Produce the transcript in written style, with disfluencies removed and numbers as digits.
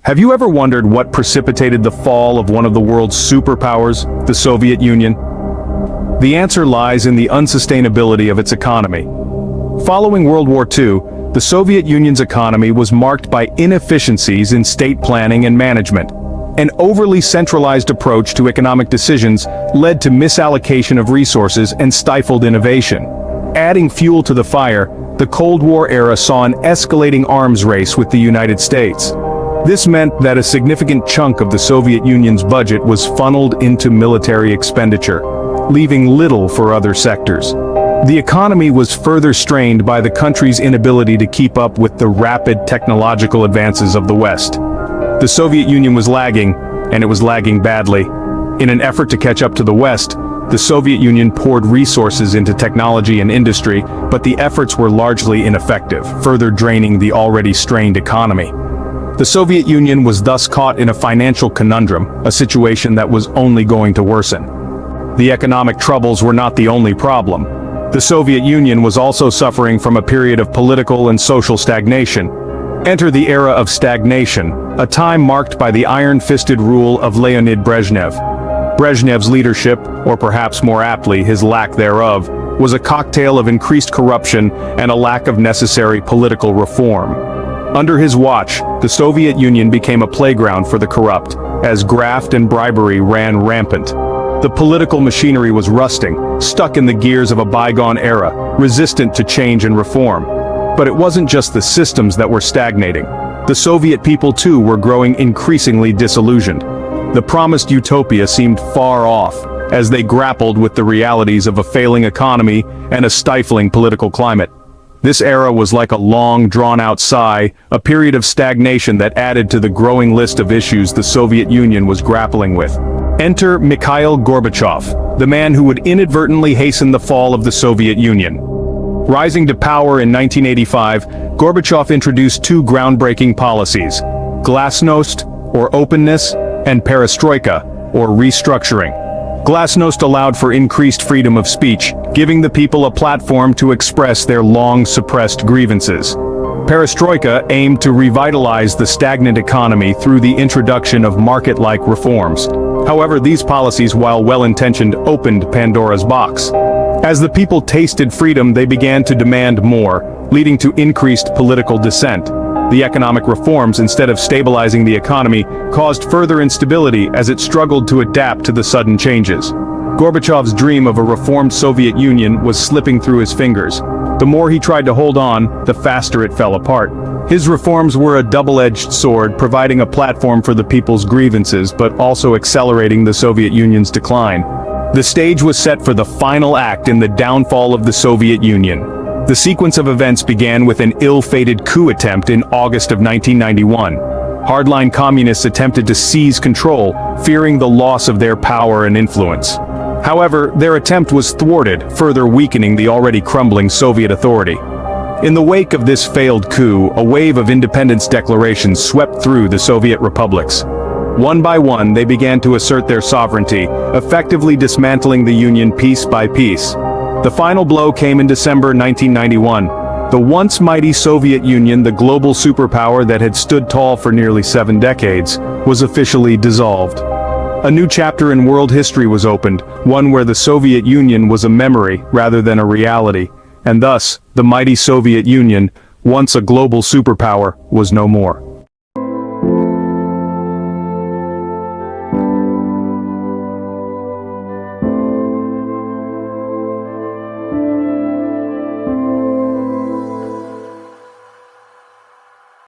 Have you ever wondered what precipitated the fall of one of the world's superpowers, the Soviet Union? The answer lies in the unsustainability of its economy. Following World War II, the Soviet Union's economy was marked by inefficiencies in state planning and management. An overly centralized approach to economic decisions led to misallocation of resources and stifled innovation. Adding fuel to the fire, the Cold War era saw an escalating arms race with the United States. This meant that a significant chunk of the Soviet Union's budget was funneled into military expenditure, leaving little for other sectors. The economy was further strained by the country's inability to keep up with the rapid technological advances of the West. The Soviet Union was lagging, and it was lagging badly. In an effort to catch up to the West, the Soviet Union poured resources into technology and industry, but the efforts were largely ineffective, further draining the already strained economy. The Soviet Union was thus caught in a financial conundrum, a situation that was only going to worsen. The economic troubles were not the only problem. The Soviet Union was also suffering from a period of political and social stagnation. Enter the era of stagnation, a time marked by the iron-fisted rule of Leonid Brezhnev. Brezhnev's leadership, or perhaps more aptly his lack thereof, was a cocktail of increased corruption and a lack of necessary political reform. Under his watch, the Soviet Union became a playground for the corrupt, as graft and bribery ran rampant. The political machinery was rusting, stuck in the gears of a bygone era, resistant to change and reform. But it wasn't just the systems that were stagnating. The Soviet people too were growing increasingly disillusioned. The promised utopia seemed far off, as they grappled with the realities of a failing economy and a stifling political climate. This era was like a long, drawn-out sigh, a period of stagnation that added to the growing list of issues the Soviet Union was grappling with. Enter Mikhail Gorbachev, the man who would inadvertently hasten the fall of the Soviet Union. Rising to power in 1985, Gorbachev introduced two groundbreaking policies: glasnost, or openness, and perestroika, or restructuring. Glasnost allowed for increased freedom of speech, giving the people a platform to express their long-suppressed grievances. Perestroika aimed to revitalize the stagnant economy through the introduction of market-like reforms. However, these policies, while well-intentioned, opened Pandora's box. As the people tasted freedom, they began to demand more, leading to increased political dissent. The economic reforms, instead of stabilizing the economy, caused further instability as it struggled to adapt to the sudden changes. Gorbachev's dream of a reformed Soviet Union was slipping through his fingers. The more he tried to hold on, the faster it fell apart. His reforms were a double-edged sword, providing a platform for the people's grievances, but also accelerating the Soviet Union's decline. The stage was set for the final act in the downfall of the Soviet Union. The sequence of events began with an ill-fated coup attempt in August of 1991. Hardline communists attempted to seize control, fearing the loss of their power and influence. However, their attempt was thwarted, further weakening the already crumbling Soviet authority. In the wake of this failed coup, a wave of independence declarations swept through the Soviet republics. One by one, they began to assert their sovereignty, effectively dismantling the Union piece by piece. The final blow came in December 1991. The once mighty Soviet Union, the global superpower that had stood tall for nearly 7 decades, was officially dissolved. A new chapter in world history was opened, one where the Soviet Union was a memory rather than a reality, and thus, the mighty Soviet Union, once a global superpower, was no more.